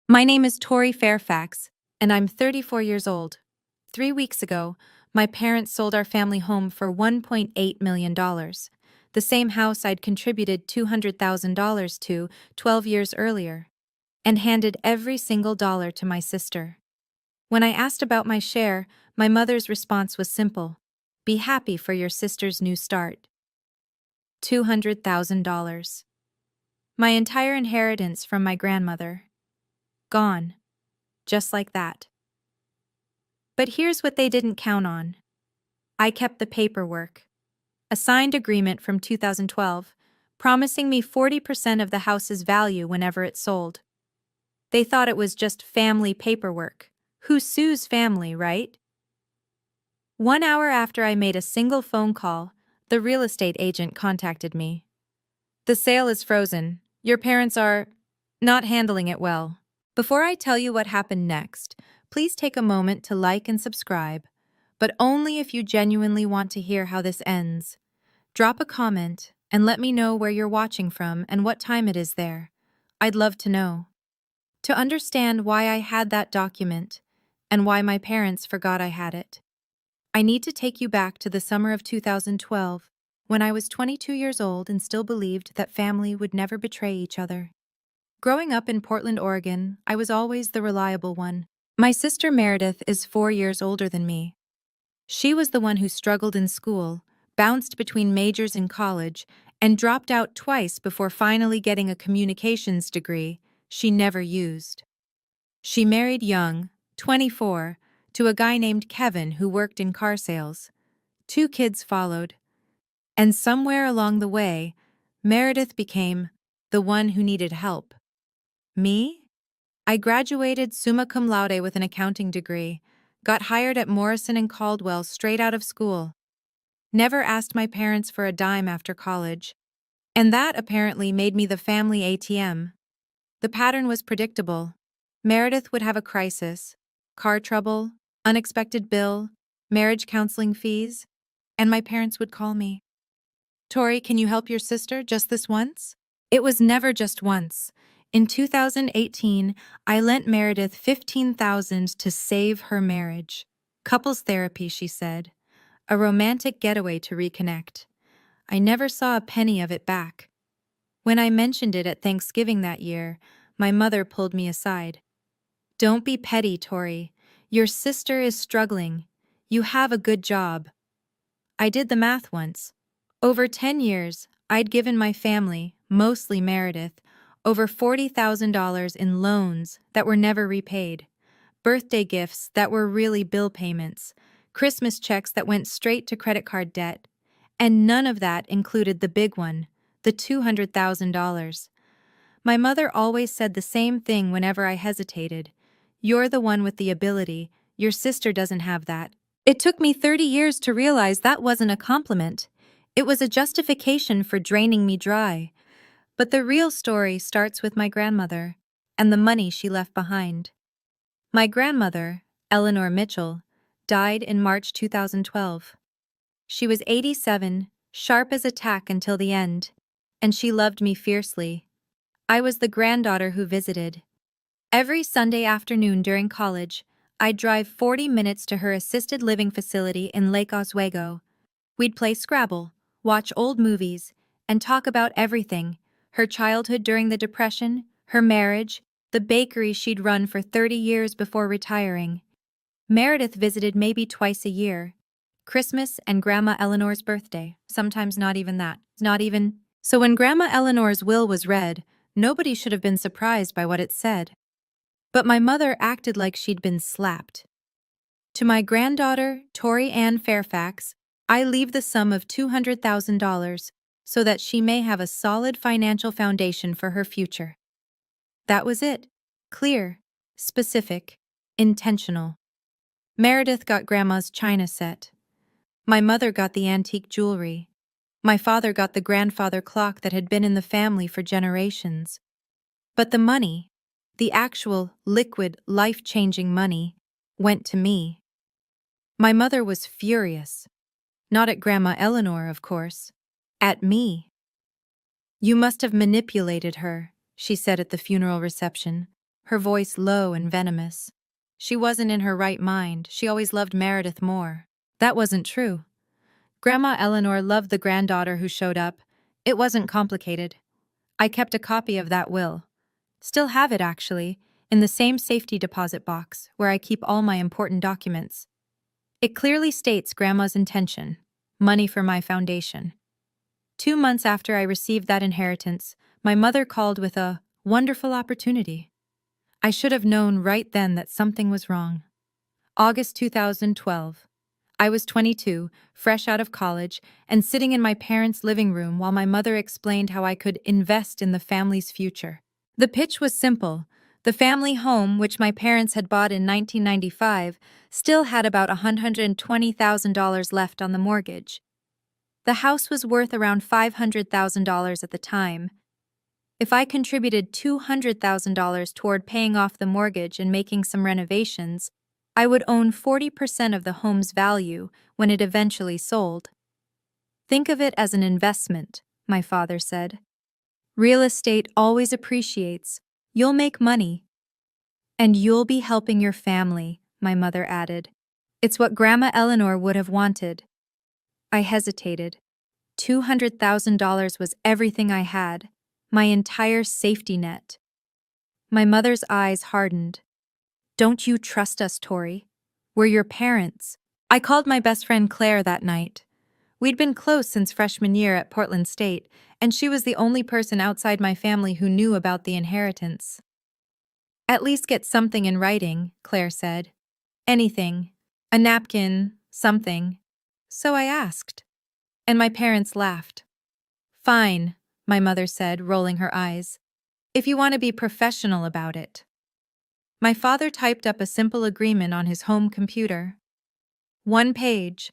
My name is Tori Fairfax, and I'm 34 years old. 3 weeks ago, my parents sold our family home for $1.8 million, the same house I'd contributed $200,000 to 12 years earlier, and handed every single dollar to my sister. When I asked about my share, my mother's response was simple: be happy for your sister's new start. $200,000. My entire inheritance from my grandmother. Gone. Just like that. But here's what they didn't count on. I kept the paperwork. A signed agreement from 2012, promising me 40% of the house's value whenever it sold. They thought it was just family paperwork. Who sues family, right? 1 hour after I made a single phone call, the real estate agent contacted me. The sale is frozen. Your parents are not handling it well. Before I tell you what happened next, please take a moment to like and subscribe, but only if you genuinely want to hear how this ends. Drop a comment and let me know where you're watching from and what time it is there. I'd love to know. To understand why I had that document and why my parents forgot I had it, I need to take you back to the summer of 2012, when I was 22 years old and still believed that family would never betray each other. Growing up in Portland, Oregon, I was always the reliable one. My sister Meredith is 4 years older than me. She was the one who struggled in school, bounced between majors in college, and dropped out twice before finally getting a communications degree she never used. She married young, 24, to a guy named Kevin who worked in car sales. 2 kids followed. And somewhere along the way, Meredith became the one who needed help. Me? I graduated summa cum laude with an accounting degree, got hired at Morrison and Caldwell straight out of school. Never asked my parents for a dime after college, and that apparently made me the family ATM. The pattern was predictable. Meredith would have a crisis, car trouble, unexpected bill, marriage counseling fees, and my parents would call me. Tori, can you help your sister just this once? It was never just once. In 2018, I lent Meredith $15,000 to save her marriage. Couples therapy, she said. A romantic getaway to reconnect. I never saw a penny of it back. When I mentioned it at Thanksgiving that year, my mother pulled me aside. Don't be petty, Tori. Your sister is struggling. You have a good job. I did the math once. Over 10 years, I'd given my family, mostly Meredith, over $40,000 in loans that were never repaid, birthday gifts that were really bill payments, Christmas checks that went straight to credit card debt, and none of that included the big one, the $200,000. My mother always said the same thing whenever I hesitated. You're the one with the ability, your sister doesn't have that. It took me 30 years to realize that wasn't a compliment. It was a justification for draining me dry. But the real story starts with my grandmother and the money she left behind. My grandmother, Eleanor Mitchell, died in March 2012. She was 87, sharp as a tack until the end, and she loved me fiercely. I was the granddaughter who visited. Every Sunday afternoon during college, I'd drive 40 minutes to her assisted living facility in Lake Oswego. We'd play Scrabble, watch old movies, and talk about everything: her childhood during the Depression, her marriage, the bakery she'd run for 30 years before retiring. Meredith visited maybe twice a year. Christmas and Grandma Eleanor's birthday, sometimes not even that. So when Grandma Eleanor's will was read, nobody should have been surprised by what it said. But my mother acted like she'd been slapped. To my granddaughter, Tori Ann Fairfax, I leave the sum of $200,000 so that she may have a solid financial foundation for her future. That was it. Clear, specific, intentional. Meredith got Grandma's china set. My mother got the antique jewelry. My father got the grandfather clock that had been in the family for generations. But the money, the actual, liquid, life-changing money, went to me. My mother was furious. Not at Grandma Eleanor, of course. At me. You must have manipulated her, she said at the funeral reception. her voice low and venomous. She wasn't in her right mind, she always loved Meredith more. That wasn't true. Grandma Eleanor loved the granddaughter who showed up. It wasn't complicated. I kept a copy of that will. Still have it, actually, in the same safety deposit box where I keep all my important documents. It clearly states Grandma's intention: money for my foundation. 2 months after I received that inheritance, my mother called with a wonderful opportunity. I should have known right then that something was wrong. August 2012. I was 22, fresh out of college, and sitting in my parents' living room while my mother explained how I could invest in the family's future. The pitch was simple. The family home, which my parents had bought in 1995, still had about $120,000 left on the mortgage. The house was worth around $500,000 at the time. If I contributed $200,000 toward paying off the mortgage and making some renovations, I would own 40% of the home's value when it eventually sold. Think of it as an investment, my father said. Real estate always appreciates. You'll make money. And you'll be helping your family, my mother added. It's what Grandma Eleanor would have wanted. I hesitated. $200,000 was everything I had, my entire safety net. My mother's eyes hardened. Don't you trust us, Tori? We're your parents. I called my best friend Claire that night. We'd been close since freshman year at Portland State, and she was the only person outside my family who knew about the inheritance. At least get something in writing, Claire said. Anything. A napkin, something. So I asked. And my parents laughed. Fine, my mother said, rolling her eyes. If you want to be professional about it. My father typed up a simple agreement on his home computer. 1 page.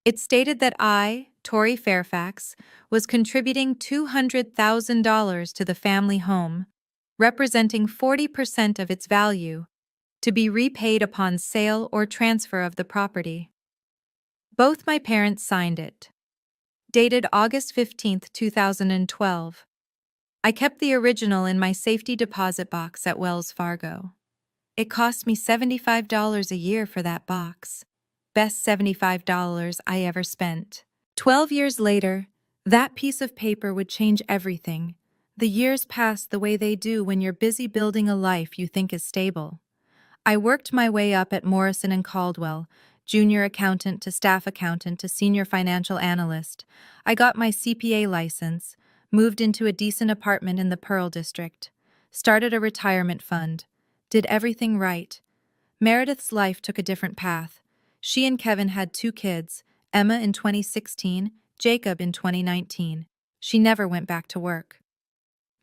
It stated that I, Tori Fairfax, was contributing $200,000 to the family home, representing 40% of its value, to be repaid upon sale or transfer of the property. Both my parents signed it. Dated August 15, 2012. I kept the original in my safety deposit box at Wells Fargo. It cost me $75 a year for that box. Best $75 I ever spent. 12 years later, that piece of paper would change everything. The years passed the way they do when you're busy building a life you think is stable. I worked my way up at Morrison and Caldwell, junior accountant to staff accountant to senior financial analyst. I got my CPA license, moved into a decent apartment in the Pearl District, started a retirement fund, did everything right. Meredith's life took a different path. She and Kevin had 2 kids, Emma in 2016, Jacob in 2019. She never went back to work.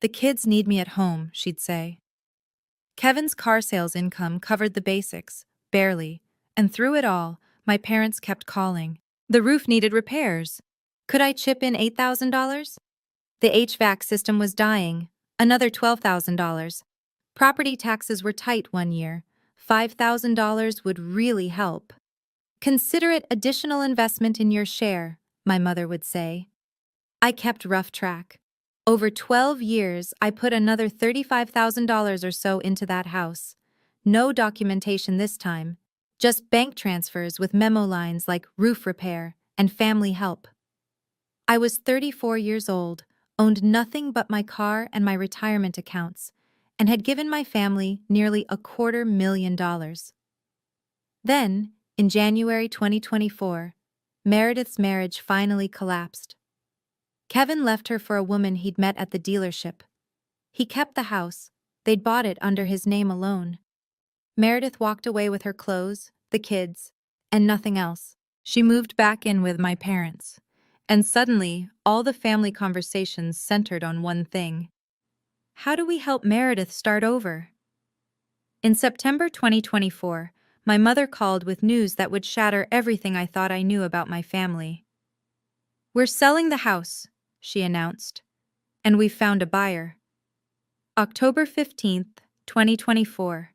The kids need me at home, she'd say. Kevin's car sales income covered the basics, barely, and through it all, my parents kept calling. The roof needed repairs. Could I chip in $8,000? The HVAC system was dying, another $12,000. Property taxes were tight one year. $5,000 would really help. Consider it additional investment in your share, my mother would say. I kept rough track. Over 12 years, I put another $35,000 or so into that house. No documentation this time, just bank transfers with memo lines like roof repair and family help. I was 34 years old, owned nothing but my car and my retirement accounts, and had given my family nearly $250,000. Then, in January 2024, Meredith's marriage finally collapsed. Kevin left her for a woman he'd met at the dealership. He kept the house. They'd bought it under his name alone. Meredith walked away with her clothes, the kids, and nothing else. She moved back in with my parents. And suddenly, all the family conversations centered on one thing. How do we help Meredith start over? In September 2024, my mother called with news that would shatter everything I thought I knew about my family. We're selling the house, she announced, and we've found a buyer. October 15th, 2024.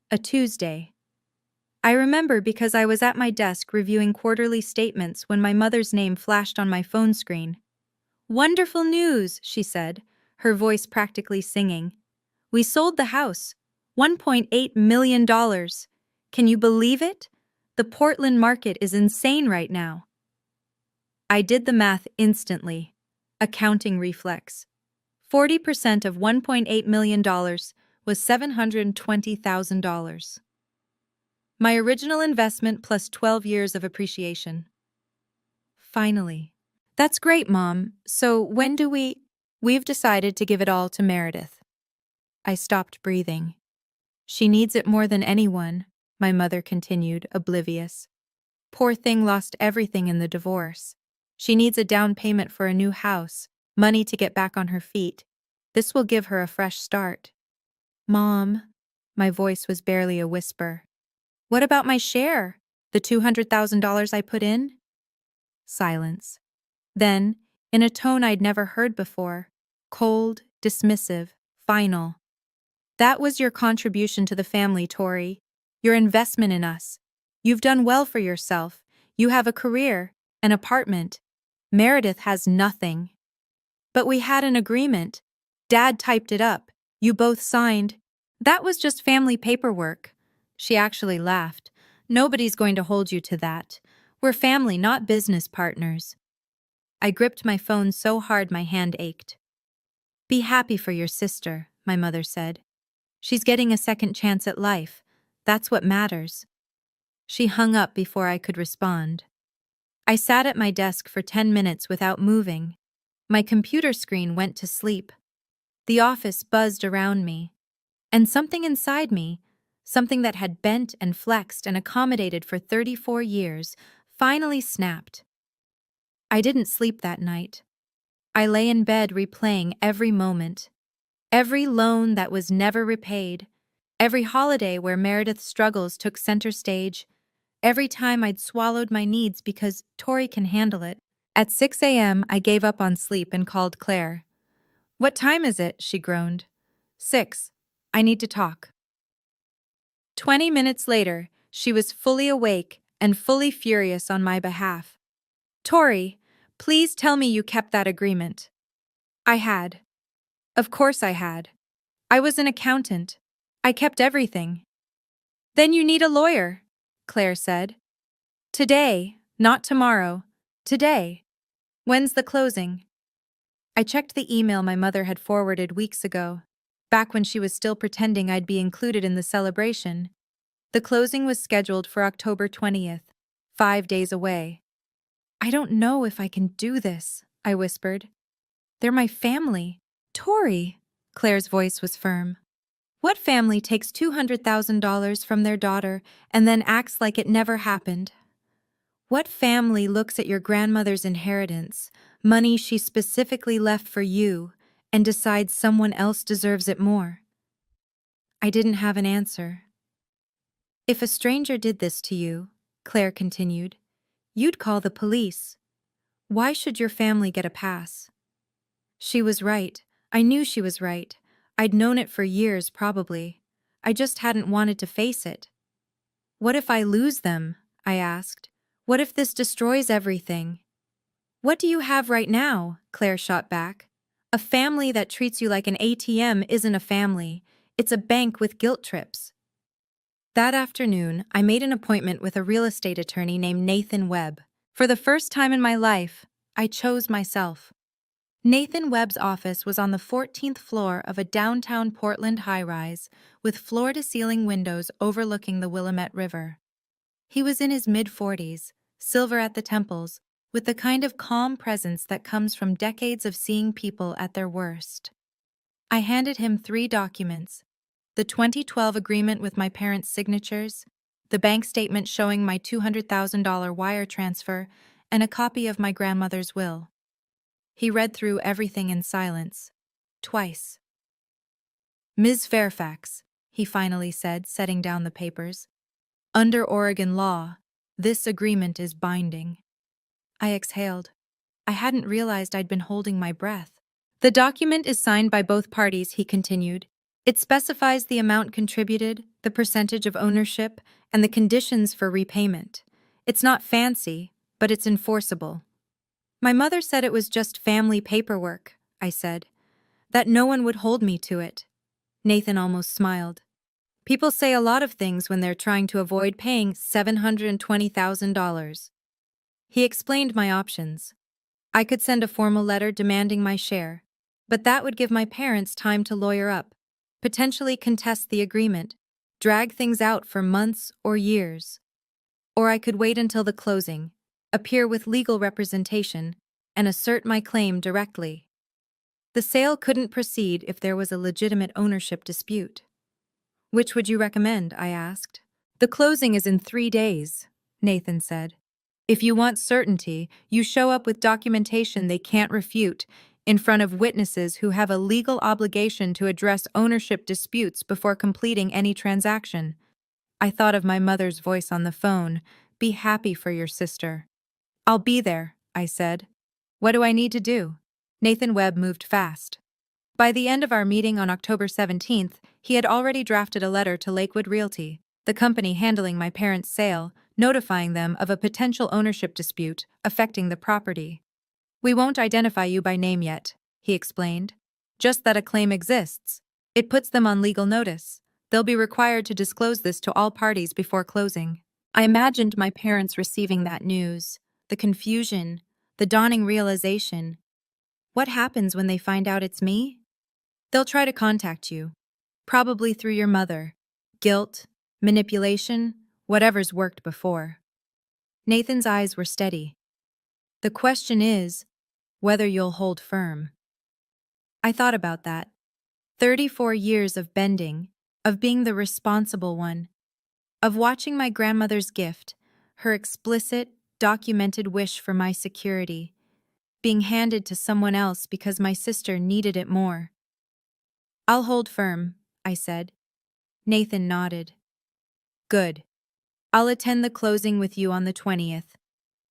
A Tuesday. I remember because I was at my desk reviewing quarterly statements when my mother's name flashed on my phone screen. Wonderful news, she said, her voice practically singing. We sold the house. $1.8 million. Can you believe it? The Portland market is insane right now. I did the math instantly. Accounting reflex. 40% of $1.8 million was $720,000. My original investment plus 12 years of appreciation. Finally. That's great, Mom. So when do we... We've decided to give it all to Meredith. I stopped breathing. She needs it more than anyone, my mother continued, oblivious. Poor thing lost everything in the divorce. She needs a down payment for a new house, money to get back on her feet. This will give her a fresh start. Mom, my voice was barely a whisper. What about my share? The $200,000 I put in? Silence. Then, in a tone I'd never heard before, cold, dismissive, final. That was your contribution to the family, Tori. Your investment in us. You've done well for yourself. You have a career, an apartment. Meredith has nothing. But we had an agreement. Dad typed it up. You both signed. That was just family paperwork. She actually laughed. Nobody's going to hold you to that. We're family, not business partners. I gripped my phone so hard my hand ached. Be happy for your sister, my mother said. She's getting a second chance at life. That's what matters. She hung up before I could respond. I sat at my desk for 10 minutes without moving. My computer screen went to sleep. The office buzzed around me. And something inside me, something that had bent and flexed and accommodated for 34 years, finally snapped. I didn't sleep that night. I lay in bed replaying every moment. Every loan that was never repaid. Every holiday where Meredith's struggles took center stage. Every time I'd swallowed my needs because Tori can handle it. At 6 a.m., I gave up on sleep and called Claire. What time is it? She groaned. 6. I need to talk. 20 minutes later, she was fully awake and fully furious on my behalf. Tori, please tell me you kept that agreement. I had. Of course I had. I was an accountant. I kept everything. Then you need a lawyer, Claire said. Today, not tomorrow. Today. When's the closing? I checked the email my mother had forwarded weeks ago, back when she was still pretending I'd be included in the celebration. The closing was scheduled for October 20th, 5 days away. I don't know if I can do this, I whispered. They're my family. Tori, Claire's voice was firm. What family takes $200,000 from their daughter and then acts like it never happened? What family looks at your grandmother's inheritance, money she specifically left for you, and decides someone else deserves it more? I didn't have an answer. If a stranger did this to you, Claire continued, you'd call the police. Why should your family get a pass? She was right. I knew she was right. I'd known it for years, probably. I just hadn't wanted to face it. What if I lose them? I asked. What if this destroys everything? What do you have right now? Claire shot back. A family that treats you like an ATM isn't a family. It's a bank with guilt trips. That afternoon, I made an appointment with a real estate attorney named Nathan Webb. For the first time in my life, I chose myself. Nathan Webb's office was on the 14th floor of a downtown Portland high-rise with floor-to-ceiling windows overlooking the Willamette River. He was in his mid-40s, silver at the temples, with the kind of calm presence that comes from decades of seeing people at their worst. I handed him 3 documents: the 2012 agreement with my parents' signatures, the bank statement showing my $200,000 wire transfer, and a copy of my grandmother's will. He read through everything in silence. Twice. Ms. Fairfax, he finally said, setting down the papers. Under Oregon law, this agreement is binding. I exhaled. I hadn't realized I'd been holding my breath. The document is signed by both parties, he continued. It specifies the amount contributed, the percentage of ownership, and the conditions for repayment. It's not fancy, but it's enforceable. My mother said it was just family paperwork, I said. That no one would hold me to it. Nathan almost smiled. People say a lot of things when they're trying to avoid paying $720,000. He explained my options. I could send a formal letter demanding my share, but that would give my parents time to lawyer up, potentially contest the agreement, drag things out for months or years. Or I could wait until the closing, appear with legal representation, and assert my claim directly. The sale couldn't proceed if there was a legitimate ownership dispute. Which would you recommend? I asked. The closing is in 3 days, Nathan said. If you want certainty, you show up with documentation they can't refute, in front of witnesses who have a legal obligation to address ownership disputes before completing any transaction. I thought of my mother's voice on the phone. Be happy for your sister. I'll be there, I said. What do I need to do? Nathan Webb moved fast. By the end of our meeting on October 17th, he had already drafted a letter to Lakewood Realty, the company handling my parents' sale, notifying them of a potential ownership dispute affecting the property. We won't identify you by name yet, he explained. Just that a claim exists. It puts them on legal notice. They'll be required to disclose this to all parties before closing. I imagined my parents receiving that news, the confusion, the dawning realization. What happens when they find out it's me? They'll try to contact you, probably through your mother. Guilt, manipulation, whatever's worked before. Nathan's eyes were steady. The question is whether you'll hold firm. I thought about that. 34 years of bending, of being the responsible one, of watching my grandmother's gift, her explicit, documented wish for my security, being handed to someone else because my sister needed it more. I'll hold firm, I said. Nathan nodded. Good. I'll attend the closing with you on the 20th.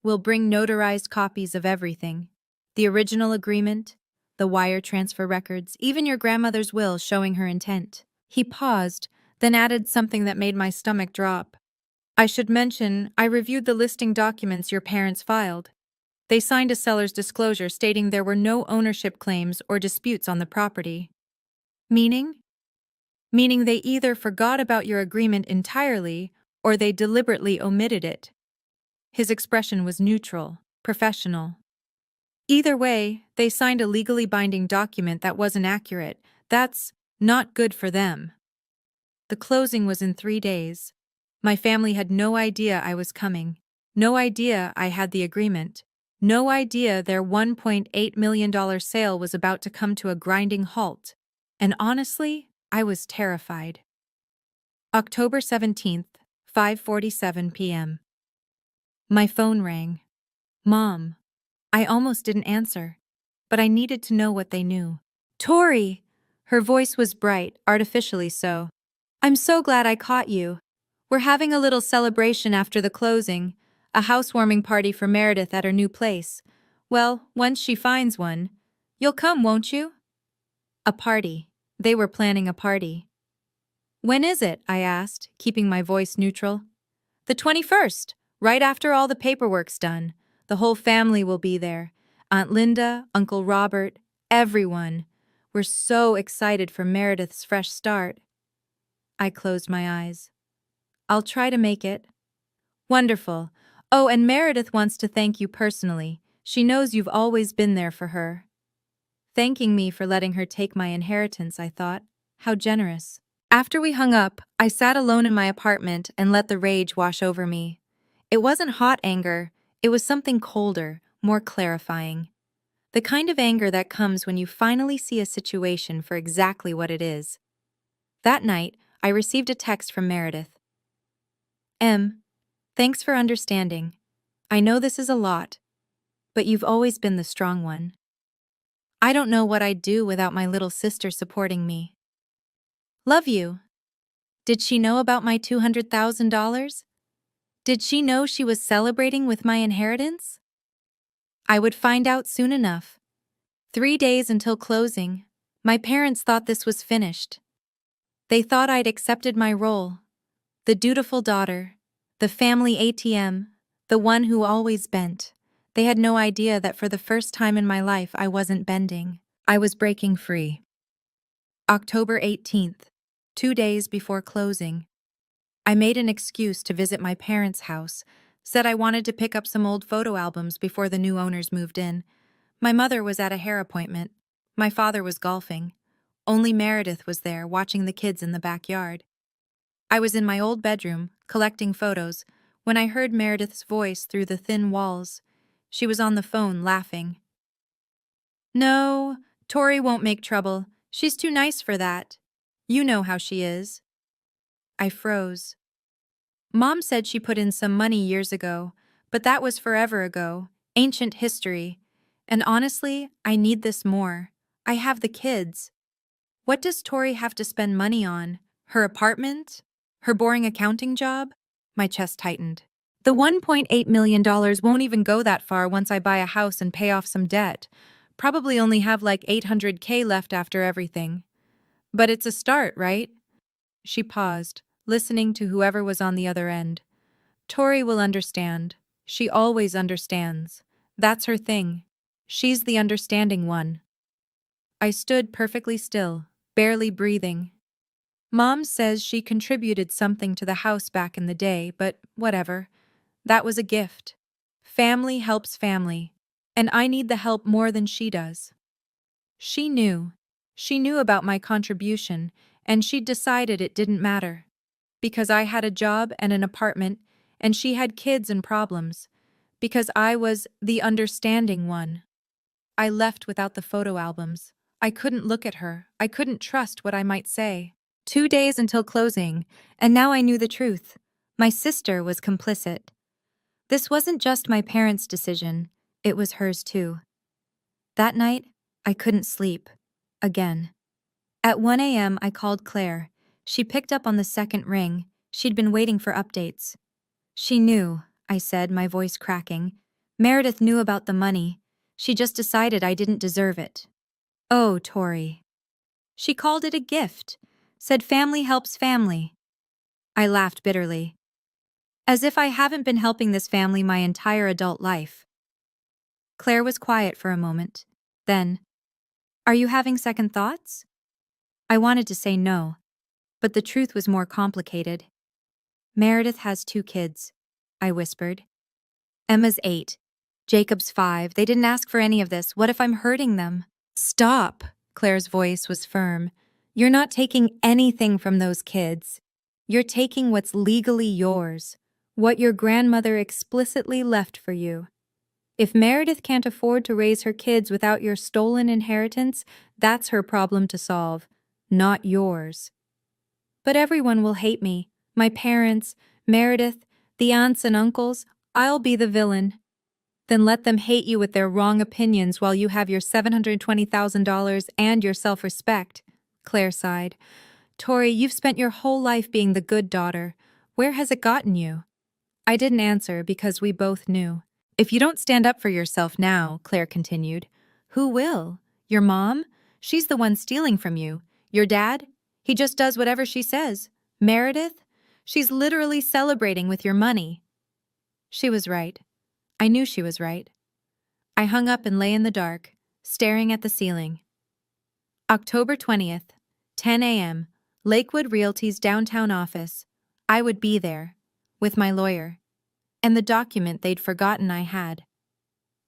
We'll bring notarized copies of everything. The original agreement, the wire transfer records, even your grandmother's will showing her intent. He paused, then added something that made my stomach drop. I should mention, I reviewed the listing documents your parents filed. They signed a seller's disclosure stating there were no ownership claims or disputes on the property. Meaning? Meaning they either forgot about your agreement entirely or they deliberately omitted it. His expression was neutral, professional. Either way, they signed a legally binding document that wasn't accurate. That's not good for them. The closing was in 3 days. My family had no idea I was coming. No idea I had the agreement. No idea their $1.8 million sale was about to come to a grinding halt. And honestly, I was terrified. October 17th, 5:47 p.m. My phone rang. Mom. I almost didn't answer, but I needed to know what they knew. Tori! Her voice was bright, artificially so. I'm so glad I caught you. We're having a little celebration after the closing, a housewarming party for Meredith at her new place. Well, once she finds one. You'll come, won't you? A party. They were planning a party. When is it? I asked, keeping my voice neutral. The 21st, right after all the paperwork's done. The whole family will be there. Aunt Linda, Uncle Robert, everyone. We're so excited for Meredith's fresh start. I closed my eyes. I'll try to make it. Wonderful. Oh, and Meredith wants to thank you personally. She knows you've always been there for her. Thanking me for letting her take my inheritance, I thought. How generous. After we hung up, I sat alone in my apartment and let the rage wash over me. It wasn't hot anger, it was something colder, more clarifying. The kind of anger that comes when you finally see a situation for exactly what it is. That night, I received a text from Meredith. Thanks for understanding. I know this is a lot, but you've always been the strong one. I don't know what I'd do without my little sister supporting me. Love you. Did she know about my $200,000? Did she know she was celebrating with my inheritance? I would find out soon enough. 3 days until closing. My parents thought this was finished. They thought I'd accepted my role. The dutiful daughter, the family ATM, the one who always bent. They had no idea that for the first time in my life I wasn't bending. I was breaking free. October 18th. 2 days before closing. I made an excuse to visit my parents' house, said I wanted to pick up some old photo albums before the new owners moved in. My mother was at a hair appointment. My father was golfing. Only Meredith was there, watching the kids in the backyard. I was in my old bedroom, collecting photos, when I heard Meredith's voice through the thin walls. She was on the phone, laughing. "No, Tori won't make trouble. She's too nice for that. You know how she is." I froze. Mom said she put in some money years ago, but that was forever ago, ancient history. And honestly, I need this more. I have the kids. What does Tori have to spend money on? Her apartment? Her boring accounting job? My chest tightened. The $1.8 million won't even go that far once I buy a house and pay off some debt. Probably only have like $800K left after everything. But it's a start, right? She paused, listening to whoever was on the other end. Tori will understand. She always understands. That's her thing. She's the understanding one. I stood perfectly still, barely breathing. Mom says she contributed something to the house back in the day, but whatever. That was a gift. Family helps family, and I need the help more than she does. She knew. She knew about my contribution, and she'd decided it didn't matter. Because I had a job and an apartment, and she had kids and problems. Because I was the understanding one. I left without the photo albums. I couldn't look at her. I couldn't trust what I might say. 2 days until closing, and now I knew the truth. My sister was complicit. This wasn't just my parents' decision, it was hers too. That night, I couldn't sleep. Again. At 1 a.m., I called Claire. She picked up on the second ring. She'd been waiting for updates. She knew, I said, my voice cracking. Meredith knew about the money. She just decided I didn't deserve it. Oh, Tori. She called it a gift. Said family helps family. I laughed bitterly. As if I haven't been helping this family my entire adult life. Claire was quiet for a moment. Then, "Are you having second thoughts?" I wanted to say no, but the truth was more complicated. Meredith has 2 kids, I whispered. Emma's 8. Jacob's 5. They didn't ask for any of this. What if I'm hurting them? Stop, Claire's voice was firm. You're not taking anything from those kids. You're taking what's legally yours, what your grandmother explicitly left for you. If Meredith can't afford to raise her kids without your stolen inheritance, that's her problem to solve, not yours. But everyone will hate me. My parents, Meredith, the aunts and uncles. I'll be the villain. Then let them hate you with their wrong opinions while you have your $720,000 and your self-respect, Claire sighed. Tori, you've spent your whole life being the good daughter. Where has it gotten you? I didn't answer because we both knew. If you don't stand up for yourself now, Claire continued, who will? Your mom? She's the one stealing from you. Your dad? He just does whatever she says. Meredith? She's literally celebrating with your money. She was right. I knew she was right. I hung up and lay in the dark, staring at the ceiling. October 20th, 10 a.m., Lakewood Realty's downtown office. I would be there, with my lawyer, and the document they'd forgotten I had.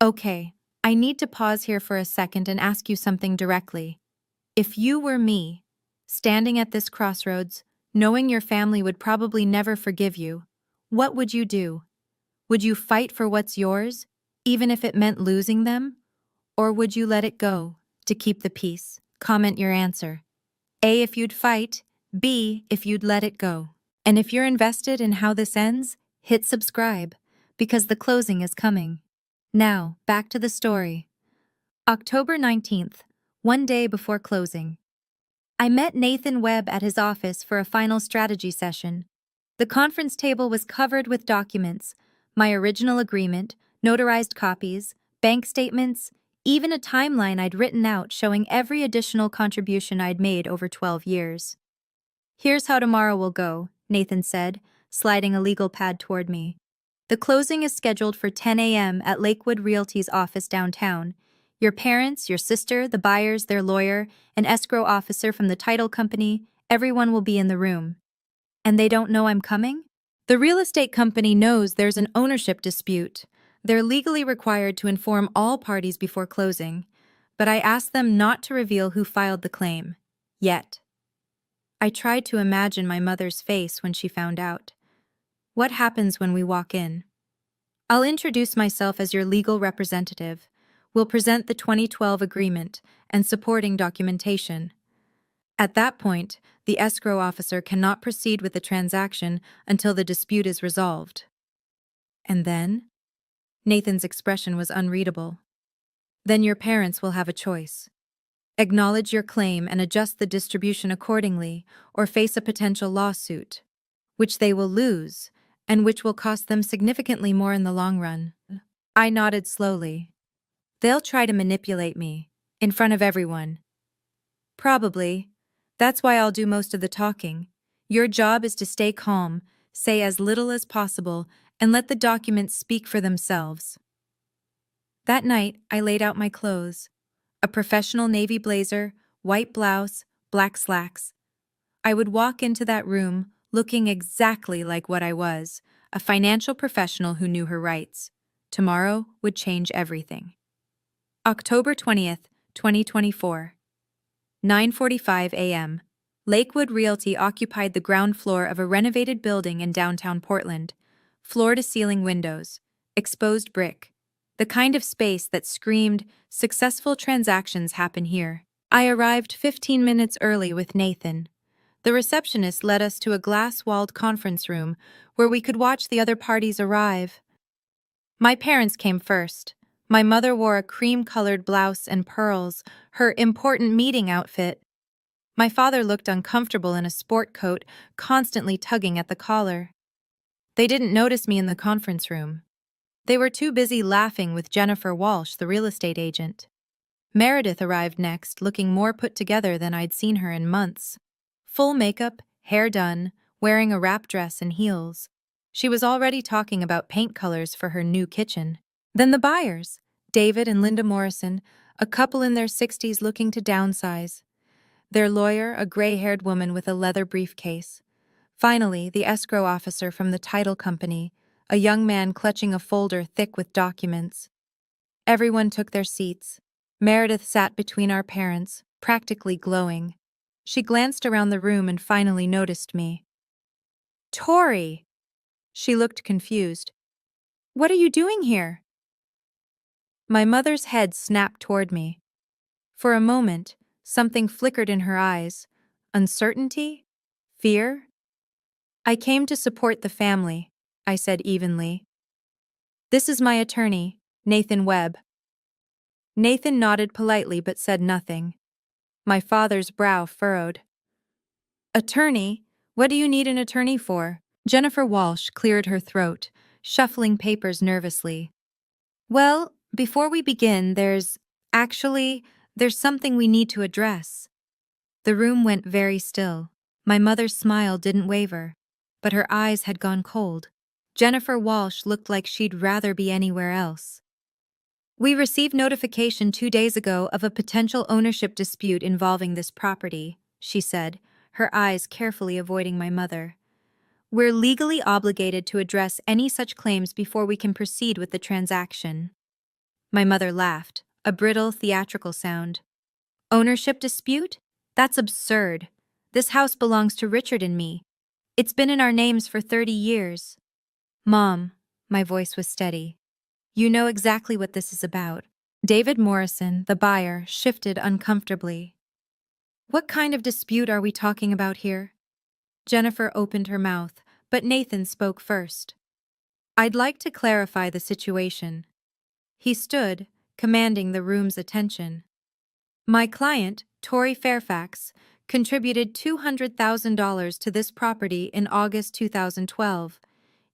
Okay, I need to pause here for a second and ask you something directly. If you were me, standing at this crossroads, knowing your family would probably never forgive you, what would you do? Would you fight for what's yours, even if it meant losing them? Or would you let it go, to keep the peace? Comment your answer. A, if you'd fight. B, if you'd let it go. And if you're invested in how this ends, hit subscribe, because the closing is coming. Now, back to the story. October 19th, 1 day before closing. I met Nathan Webb at his office for a final strategy session. The conference table was covered with documents, my original agreement, notarized copies, bank statements, even a timeline I'd written out showing every additional contribution I'd made over 12 years. Here's how tomorrow will go, Nathan said, sliding a legal pad toward me. The closing is scheduled for 10 a.m. at Lakewood Realty's office downtown. Your parents, your sister, the buyers, their lawyer, an escrow officer from the title company, Everyone will be in the room. And they don't know I'm coming? The real estate company knows there's an ownership dispute. They're legally required to inform all parties before closing, but I asked them not to reveal who filed the claim. Yet. I tried to imagine my mother's face when she found out. What happens when we walk in? I'll introduce myself as your legal representative. We'll present the 2012 agreement and supporting documentation. At that point, the escrow officer cannot proceed with the transaction until the dispute is resolved. And then? Nathan's expression was unreadable. Then your parents will have a choice. Acknowledge your claim and adjust the distribution accordingly, or face a potential lawsuit, which they will lose, and which will cost them significantly more in the long run. I nodded slowly. They'll try to manipulate me, in front of everyone. Probably. That's why I'll do most of the talking. Your job is to stay calm, say as little as possible, and let the documents speak for themselves. That night, I laid out my clothes. A professional navy blazer, white blouse, black slacks. I would walk into that room looking exactly like what I was, a financial professional who knew her rights. Tomorrow would change everything. October 20th, 2024. 9:45 a.m. Lakewood Realty occupied the ground floor of a renovated building in downtown Portland. Floor-to-ceiling windows, exposed brick. The kind of space that screamed, successful transactions happen here. I arrived 15 minutes early with Nathan. The receptionist led us to a glass-walled conference room where we could watch the other parties arrive. My parents came first. My mother wore a cream-colored blouse and pearls, her important meeting outfit. My father looked uncomfortable in a sport coat, constantly tugging at the collar. They didn't notice me in the conference room. They were too busy laughing with Jennifer Walsh, the real estate agent. Meredith arrived next, looking more put together than I'd seen her in months. Full makeup, hair done, wearing a wrap dress and heels. She was already talking about paint colors for her new kitchen. Then the buyers, David and Linda Morrison, a couple in their 60s looking to downsize. Their lawyer, a gray-haired woman with a leather briefcase. Finally, the escrow officer from the title company, a young man clutching a folder thick with documents. Everyone took their seats. Meredith sat between our parents, practically glowing. She glanced around the room and finally noticed me. Tori! She looked confused. What are you doing here? My mother's head snapped toward me. For a moment, something flickered in her eyes. Uncertainty? Fear? I came to support the family, I said evenly. This is my attorney, Nathan Webb. Nathan nodded politely but said nothing. My father's brow furrowed. Attorney? What do you need an attorney for? Jennifer Walsh cleared her throat, shuffling papers nervously. Well, before we begin, there's something we need to address. The room went very still. My mother's smile didn't waver, but her eyes had gone cold. Jennifer Walsh looked like she'd rather be anywhere else. We received notification 2 days ago of a potential ownership dispute involving this property, she said, her eyes carefully avoiding my mother. We're legally obligated to address any such claims before we can proceed with the transaction. My mother laughed, a brittle, theatrical sound. Ownership dispute? That's absurd. This house belongs to Richard and me. It's been in our names for 30 years. Mom, my voice was steady. You know exactly what this is about. David Morrison, the buyer, shifted uncomfortably. What kind of dispute are we talking about here? Jennifer opened her mouth, but Nathan spoke first. I'd like to clarify the situation. He stood, commanding the room's attention. My client, Tori Fairfax, contributed $200,000 to this property in August 2012.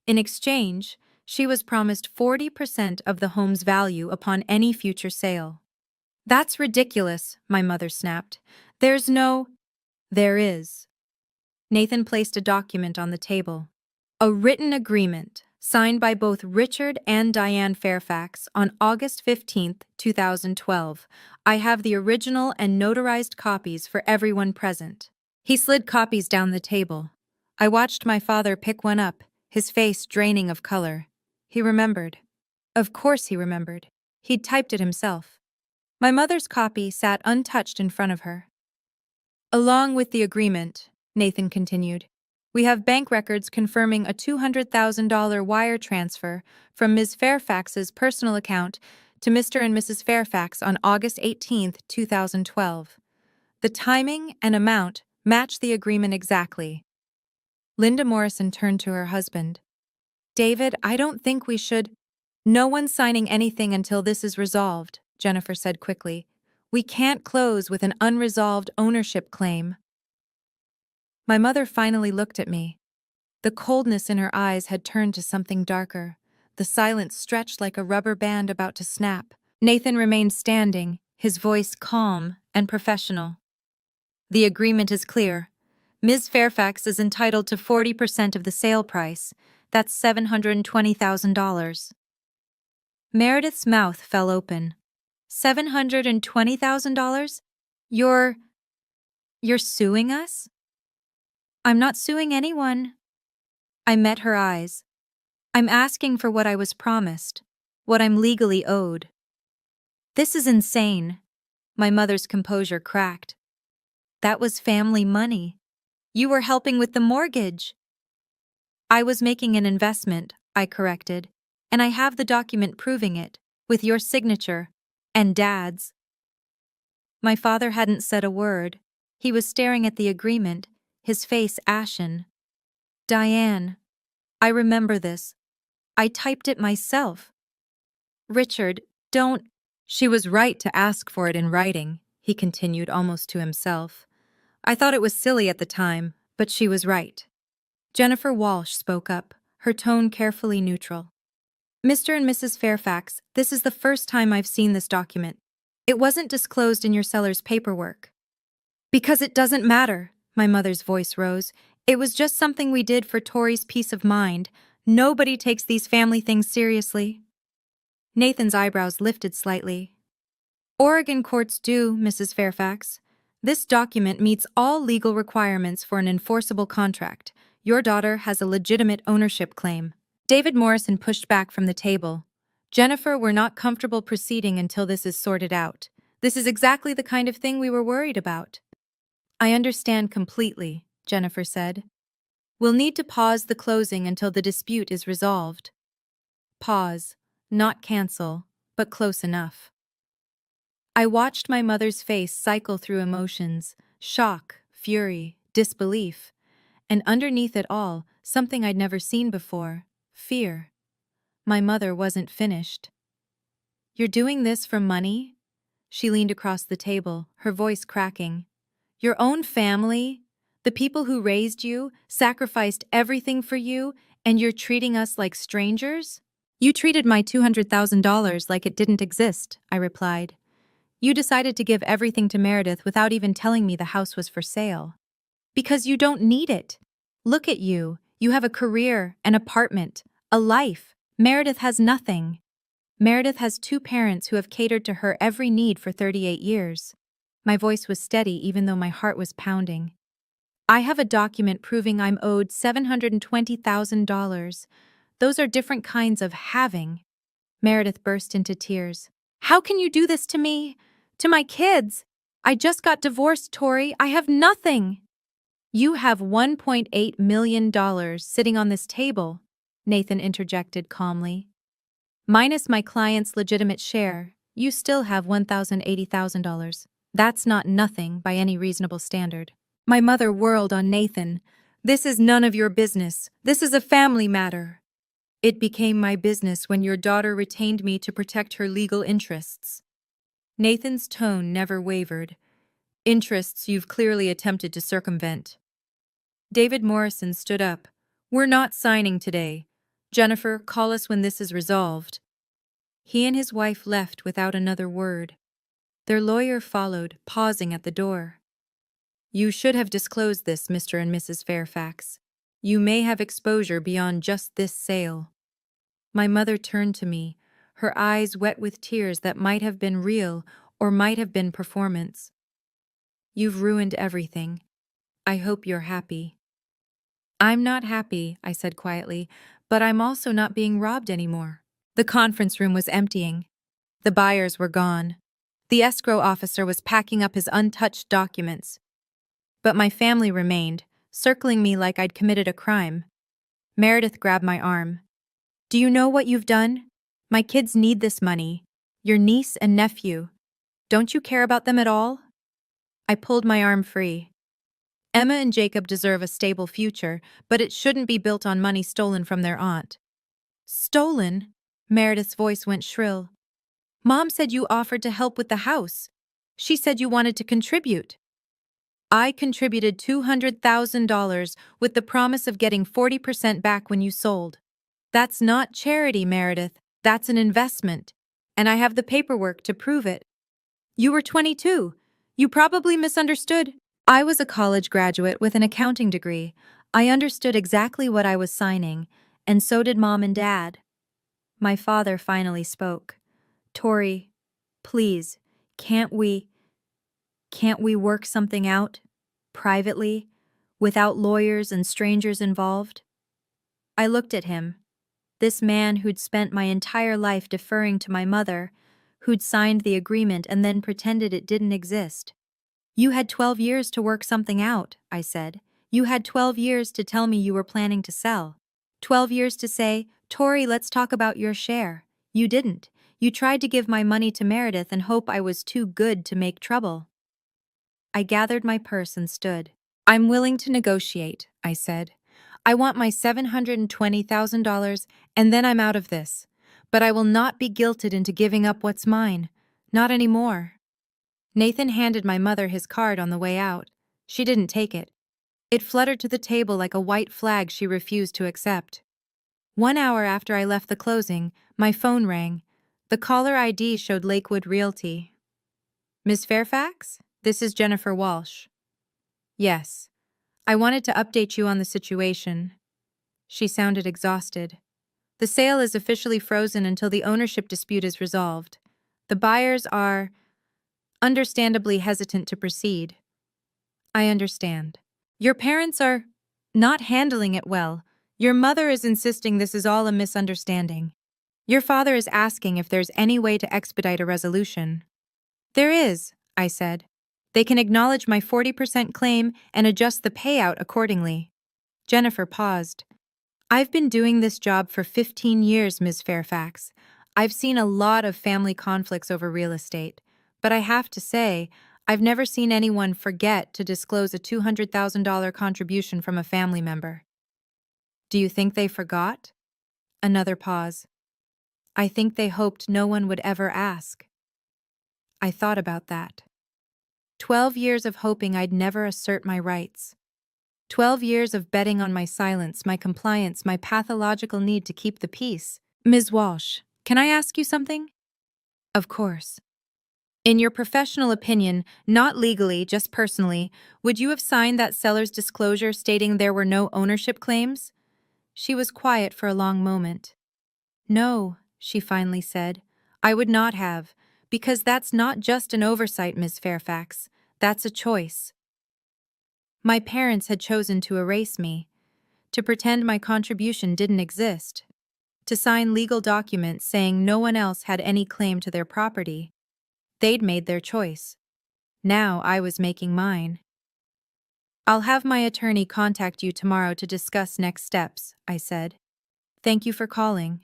In exchange, she was promised 40% of the home's value upon any future sale. That's ridiculous, my mother snapped. There is. Nathan placed a document on the table. A written agreement, signed by both Richard and Diane Fairfax on August 15, 2012. I have the original and notarized copies for everyone present. He slid copies down the table. I watched my father pick one up, his face draining of color. He remembered. Of course he remembered. He'd typed it himself. My mother's copy sat untouched in front of her. Along with the agreement, Nathan continued, we have bank records confirming a $200,000 wire transfer from Ms. Fairfax's personal account to Mr. and Mrs. Fairfax on August 18, 2012. The timing and amount match the agreement exactly. Linda Morrison turned to her husband. David, I don't think we should. No one's signing anything until this is resolved, Jennifer said quickly. We can't close with an unresolved ownership claim. My mother finally looked at me. The coldness in her eyes had turned to something darker. The silence stretched like a rubber band about to snap. Nathan remained standing, his voice calm and professional. The agreement is clear. Ms. Fairfax is entitled to 40% of the sale price. That's $720,000. Meredith's mouth fell open. $720,000? You're suing us? I'm not suing anyone. I met her eyes. I'm asking for what I was promised, what I'm legally owed. This is insane. My mother's composure cracked. That was family money. You were helping with the mortgage. I was making an investment, I corrected, and I have the document proving it, with your signature, and Dad's. My father hadn't said a word. He was staring at the agreement, his face ashen. Diane, I remember this. I typed it myself. Richard, don't. She was right to ask for it in writing, he continued almost to himself. I thought it was silly at the time, but she was right. Jennifer Walsh spoke up, her tone carefully neutral. Mr. and Mrs. Fairfax, this is the first time I've seen this document. It wasn't disclosed in your seller's paperwork. Because it doesn't matter, my mother's voice rose. It was just something we did for Tori's peace of mind. Nobody takes these family things seriously. Nathan's eyebrows lifted slightly. Oregon courts do, Mrs. Fairfax. This document meets all legal requirements for an enforceable contract. Your daughter has a legitimate ownership claim. David Morrison pushed back from the table. Jennifer, we're not comfortable proceeding until this is sorted out. This is exactly the kind of thing we were worried about. I understand completely, Jennifer said. We'll need to pause the closing until the dispute is resolved. Pause, not cancel, but close enough. I watched my mother's face cycle through emotions, shock, fury, disbelief, and underneath it all, something I'd never seen before, fear. My mother wasn't finished. You're doing this for money? She leaned across the table, her voice cracking. Your own family, the people who raised you, sacrificed everything for you, and you're treating us like strangers? You treated my $200,000 like it didn't exist, I replied. You decided to give everything to Meredith without even telling me the house was for sale. Because you don't need it. Look at you. You have a career, an apartment, a life. Meredith has nothing. Meredith has two parents who have catered to her every need for 38 years. My voice was steady even though my heart was pounding. I have a document proving I'm owed $720,000. Those are different kinds of having. Meredith burst into tears. How can you do this to me? To my kids? I just got divorced, Tori. I have nothing. You have $1.8 million sitting on this table, Nathan interjected calmly. Minus my client's legitimate share, you still have $1,080,000. That's not nothing by any reasonable standard. My mother whirled on Nathan. This is none of your business. This is a family matter. It became my business when your daughter retained me to protect her legal interests. Nathan's tone never wavered. Interests you've clearly attempted to circumvent. David Morrison stood up. We're not signing today. Jennifer, call us when this is resolved. He and his wife left without another word. Their lawyer followed, pausing at the door. You should have disclosed this, Mr. and Mrs. Fairfax. You may have exposure beyond just this sale. My mother turned to me, her eyes wet with tears that might have been real or might have been performance. You've ruined everything. I hope you're happy. I'm not happy, I said quietly, but I'm also not being robbed anymore. The conference room was emptying. The buyers were gone. The escrow officer was packing up his untouched documents. But my family remained, circling me like I'd committed a crime. Meredith grabbed my arm. Do you know what you've done? My kids need this money. Your niece and nephew. Don't you care about them at all? I pulled my arm free. Emma and Jacob deserve a stable future, but it shouldn't be built on money stolen from their aunt. Stolen? Meredith's voice went shrill. Mom said you offered to help with the house. She said you wanted to contribute. I contributed $200,000 with the promise of getting 40% back when you sold. That's not charity, Meredith. That's an investment. And I have the paperwork to prove it. You were 22. You probably misunderstood. I was a college graduate with an accounting degree. I understood exactly what I was signing, and so did Mom and Dad. My father finally spoke. Tori, please, can't we work something out? Privately? Without lawyers and strangers involved? I looked at him. This man who'd spent my entire life deferring to my mother, who'd signed the agreement and then pretended it didn't exist. You had 12 years to work something out, I said. You had 12 years to tell me you were planning to sell. 12 years to say, Tori, let's talk about your share. You didn't. You tried to give my money to Meredith and hope I was too good to make trouble. I gathered my purse and stood. I'm willing to negotiate, I said. I want my $720,000 and then I'm out of this. But I will not be guilted into giving up what's mine. Not anymore. Nathan handed my mother his card on the way out. She didn't take it. It fluttered to the table like a white flag she refused to accept. 1 hour after I left the closing, my phone rang. The caller ID showed Lakewood Realty. Ms. Fairfax? This is Jennifer Walsh. Yes. I wanted to update you on the situation. She sounded exhausted. The sale is officially frozen until the ownership dispute is resolved. The buyers are understandably hesitant to proceed. I understand. Your parents are not handling it well. Your mother is insisting this is all a misunderstanding. Your father is asking if there's any way to expedite a resolution. There is, I said. They can acknowledge my 40% claim and adjust the payout accordingly. Jennifer paused. I've been doing this job for 15 years, Ms. Fairfax. I've seen a lot of family conflicts over real estate, but I have to say, I've never seen anyone forget to disclose a $200,000 contribution from a family member. Do you think they forgot? Another pause. I think they hoped no one would ever ask. I thought about that. 12 years of hoping I'd never assert my rights. 12 years of betting on my silence, my compliance, my pathological need to keep the peace. Ms. Walsh, can I ask you something? Of course. In your professional opinion, not legally, just personally, would you have signed that seller's disclosure stating there were no ownership claims? She was quiet for a long moment. No, she finally said. I would not have, because that's not just an oversight, Ms. Fairfax. That's a choice. My parents had chosen to erase me, to pretend my contribution didn't exist, to sign legal documents saying no one else had any claim to their property. They'd made their choice. Now I was making mine. I'll have my attorney contact you tomorrow to discuss next steps, I said. Thank you for calling.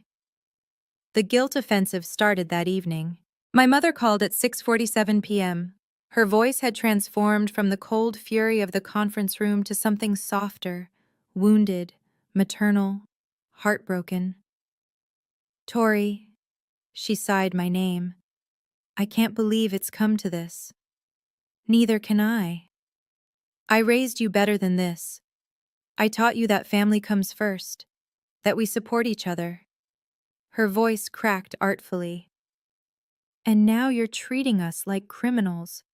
The guilt offensive started that evening. My mother called at 6:47 p.m. Her voice had transformed from the cold fury of the conference room to something softer, wounded, maternal, heartbroken. Tori, she sighed my name. I can't believe it's come to this. Neither can I. I raised you better than this. I taught you that family comes first, that we support each other. Her voice cracked artfully. And now you're treating us like criminals.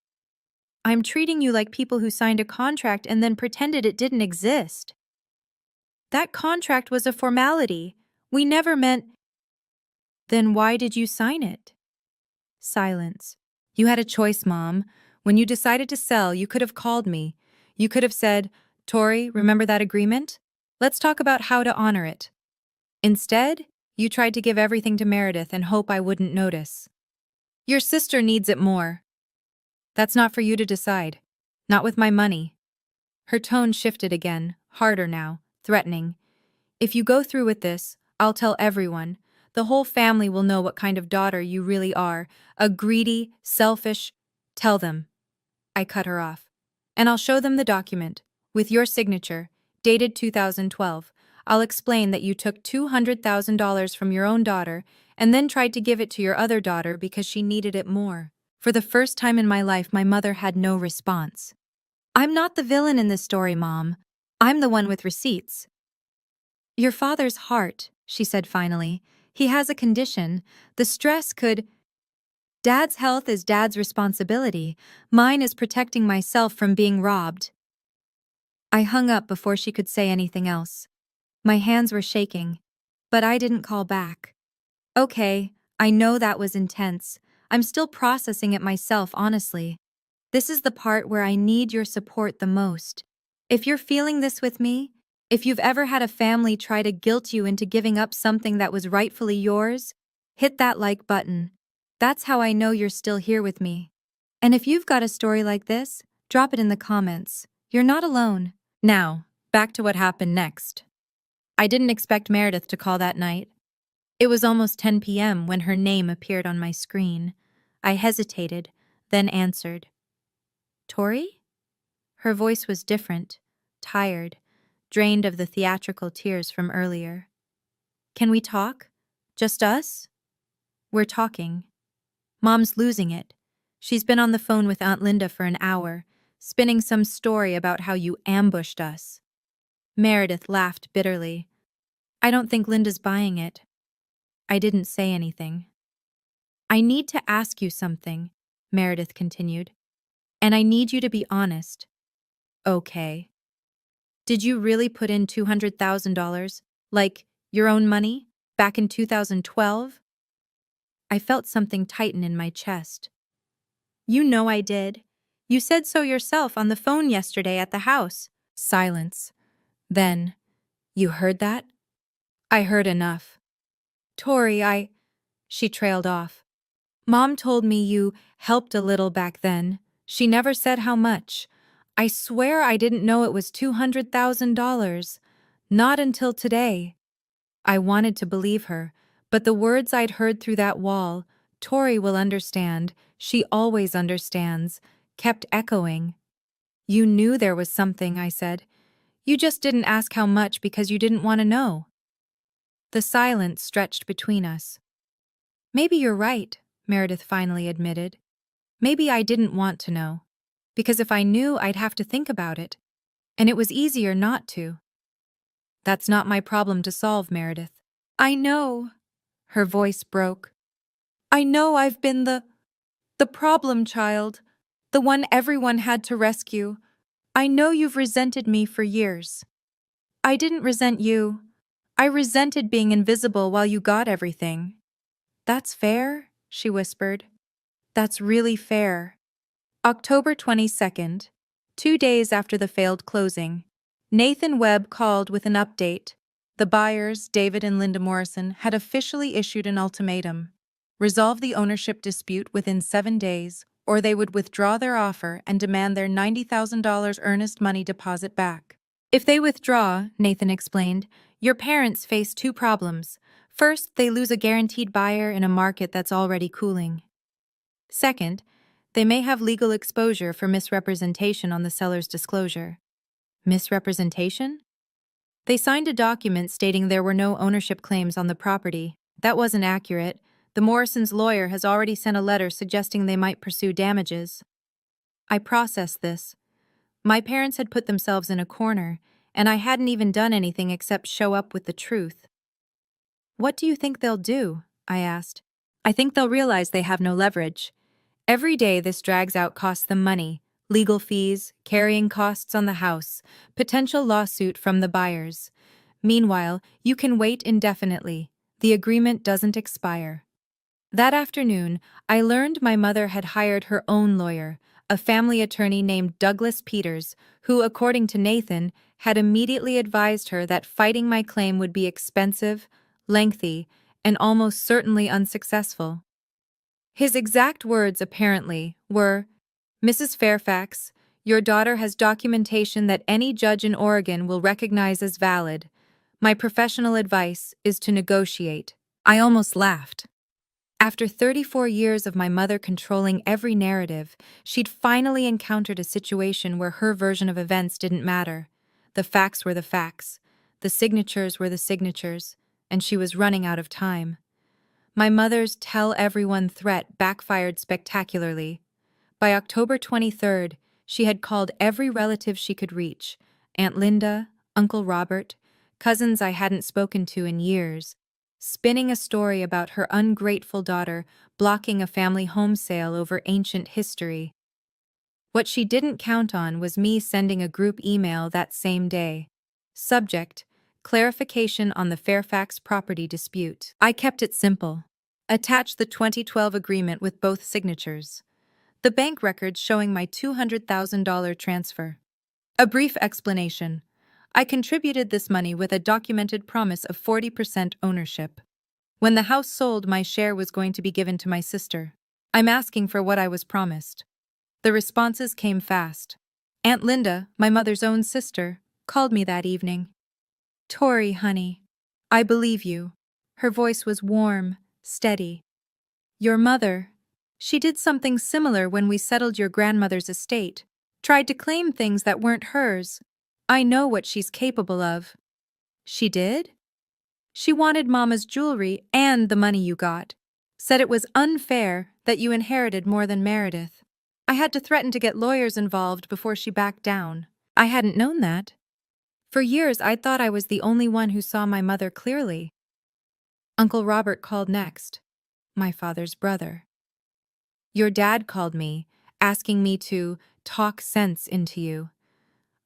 I'm treating you like people who signed a contract and then pretended it didn't exist. That contract was a formality. We never meant... Then why did you sign it? Silence. You had a choice, Mom. When you decided to sell, you could have called me. You could have said, "Tori, remember that agreement? Let's talk about how to honor it." Instead, you tried to give everything to Meredith and hope I wouldn't notice. Your sister needs it more. That's not for you to decide. Not with my money. Her tone shifted again, harder now, threatening. If you go through with this, I'll tell everyone. The whole family will know what kind of daughter you really are. A greedy, selfish... Tell them. I cut her off. And I'll show them the document, with your signature, dated 2012. I'll explain that you took $200,000 from your own daughter and then tried to give it to your other daughter because she needed it more. For the first time in my life, my mother had no response. I'm not the villain in this story, Mom. I'm the one with receipts. Your father's heart, she said finally. He has a condition. The stress could... Dad's health is Dad's responsibility. Mine is protecting myself from being robbed. I hung up before she could say anything else. My hands were shaking, but I didn't call back. Okay, I know that was intense. I'm still processing it myself, honestly. This is the part where I need your support the most. If you're feeling this with me, if you've ever had a family try to guilt you into giving up something that was rightfully yours, hit that like button. That's how I know you're still here with me. And if you've got a story like this, drop it in the comments. You're not alone. Now, back to what happened next. I didn't expect Meredith to call that night. It was almost 10 p.m. when her name appeared on my screen. I hesitated, then answered. Tori? Her voice was different, tired, drained of the theatrical tears from earlier. Can we talk? Just us? We're talking. Mom's losing it. She's been on the phone with Aunt Linda for an hour, spinning some story about how you ambushed us. Meredith laughed bitterly. I don't think Linda's buying it. I didn't say anything. I need to ask you something, Meredith continued. And I need you to be honest. Okay. Did you really put in $200,000, like your own money, back in 2012? I felt something tighten in my chest. You know I did. You said so yourself on the phone yesterday at the house. Silence. Then, you heard that? I heard enough. Tori, She trailed off. Mom told me you helped a little back then. She never said how much. I swear I didn't know it was $200,000. Not until today. I wanted to believe her, but the words I'd heard through that wall, Tori will understand, she always understands, kept echoing. You knew there was something, I said. You just didn't ask how much because you didn't want to know. The silence stretched between us. Maybe you're right, Meredith finally admitted. Maybe I didn't want to know. Because if I knew, I'd have to think about it. And it was easier not to. That's not my problem to solve, Meredith. I know. Her voice broke. I know I've been the problem child. The one everyone had to rescue. I know you've resented me for years. I didn't resent you. I resented being invisible while you got everything. That's fair, she whispered. That's really fair. October 22nd, 2 days after the failed closing, Nathan Webb called with an update. The buyers, David and Linda Morrison, had officially issued an ultimatum. Resolve the ownership dispute within 7 days, or they would withdraw their offer and demand their $90,000 earnest money deposit back. If they withdraw, Nathan explained, your parents face 2 problems. First, they lose a guaranteed buyer in a market that's already cooling. Second, they may have legal exposure for misrepresentation on the seller's disclosure. Misrepresentation? They signed a document stating there were no ownership claims on the property. That wasn't accurate. The Morrisons' lawyer has already sent a letter suggesting they might pursue damages. I processed this. My parents had put themselves in a corner, and I hadn't even done anything except show up with the truth. What do you think they'll do? I asked. I think they'll realize they have no leverage. Every day this drags out costs them money, legal fees, carrying costs on the house, potential lawsuit from the buyers. Meanwhile, you can wait indefinitely. The agreement doesn't expire. That afternoon, I learned my mother had hired her own lawyer, a family attorney named Douglas Peters, who, according to Nathan, had immediately advised her that fighting my claim would be expensive, lengthy, and almost certainly unsuccessful. His exact words, apparently, were, "Mrs. Fairfax, your daughter has documentation that any judge in Oregon will recognize as valid. My professional advice is to negotiate." I almost laughed. After 34 years of my mother controlling every narrative, she'd finally encountered a situation where her version of events didn't matter. The facts were the facts, the signatures were the signatures, and she was running out of time. My mother's tell everyone threat backfired spectacularly. By October 23rd, she had called every relative she could reach, Aunt Linda, Uncle Robert, cousins I hadn't spoken to in years, spinning a story about her ungrateful daughter blocking a family home sale over ancient history. What she didn't count on was me sending a group email that same day. Subject: clarification on the Fairfax property dispute. I kept it simple. Attach the 2012 agreement with both signatures. The bank records showing my $200,000 transfer. A brief explanation. I contributed this money with a documented promise of 40% ownership. When the house sold, my share was going to be given to my sister. I'm asking for what I was promised. The responses came fast. Aunt Linda, my mother's own sister, called me that evening. "Tori, honey, I believe you." Her voice was warm, steady. "Your mother, she did something similar when we settled your grandmother's estate. Tried to claim things that weren't hers. I know what she's capable of." "She did?" "She wanted Mama's jewelry and the money you got. Said it was unfair that you inherited more than Meredith. I had to threaten to get lawyers involved before she backed down." I hadn't known that. For years, I'd thought I was the only one who saw my mother clearly. Uncle Robert called next, my father's brother. "Your dad called me, asking me to talk sense into you."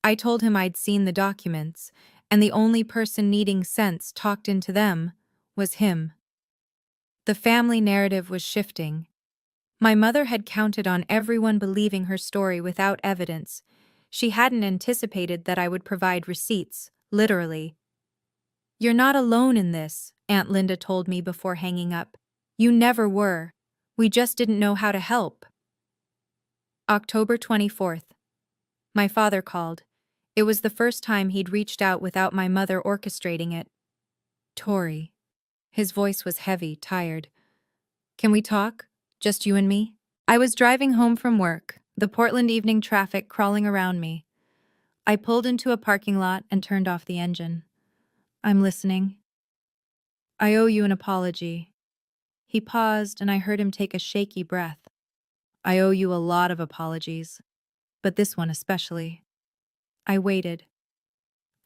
I told him I'd seen the documents, and the only person needing sense talked into them was him. The family narrative was shifting. My mother had counted on everyone believing her story without evidence. She hadn't anticipated that I would provide receipts, literally. "You're not alone in this," Aunt Linda told me before hanging up. "You never were. We just didn't know how to help." October 24th. My father called. It was the first time he'd reached out without my mother orchestrating it. "Tori." His voice was heavy, tired. "Can we talk? Just you and me?" I was driving home from work, the Portland evening traffic crawling around me. I pulled into a parking lot and turned off the engine. "I'm listening." "I owe you an apology." He paused, and I heard him take a shaky breath. "I owe you a lot of apologies, but this one especially." I waited.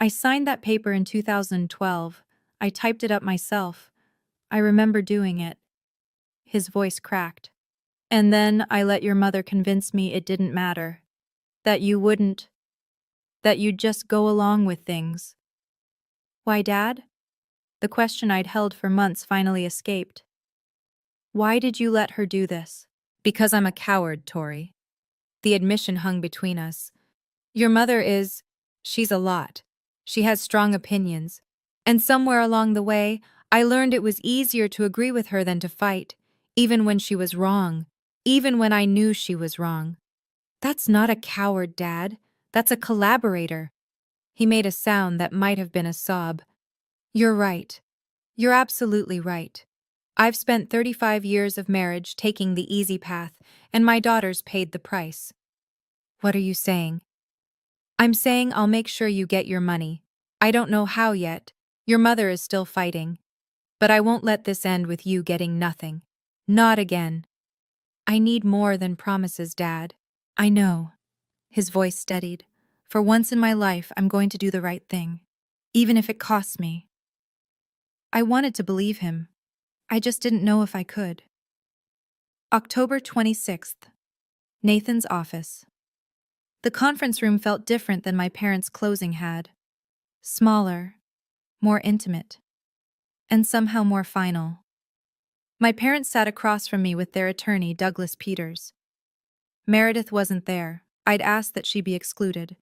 "I signed that paper in 2012. I typed it up myself. I remember doing it." His voice cracked. "And then I let your mother convince me it didn't matter. That you wouldn't. That you'd just go along with things." "Why, Dad?" The question I'd held for months finally escaped. "Why did you let her do this?" "Because I'm a coward, Tori." The admission hung between us. "Your mother is... she's a lot. She has strong opinions. And somewhere along the way, I learned it was easier to agree with her than to fight, even when she was wrong, even when I knew she was wrong." "That's not a coward, Dad. That's a collaborator." He made a sound that might have been a sob. "You're right. You're absolutely right. I've spent 35 years of marriage taking the easy path, and my daughters paid the price." "What are you saying?" "I'm saying I'll make sure you get your money. I don't know how yet. Your mother is still fighting. But I won't let this end with you getting nothing. Not again." "I need more than promises, Dad." "I know." His voice steadied. "For once in my life, I'm going to do the right thing, even if it costs me." I wanted to believe him. I just didn't know if I could. October 26th. Nathan's office. The conference room felt different than my parents' closing had. Smaller, more intimate, and somehow more final. My parents sat across from me with their attorney, Douglas Peters. Meredith wasn't there. I'd asked that she be excluded.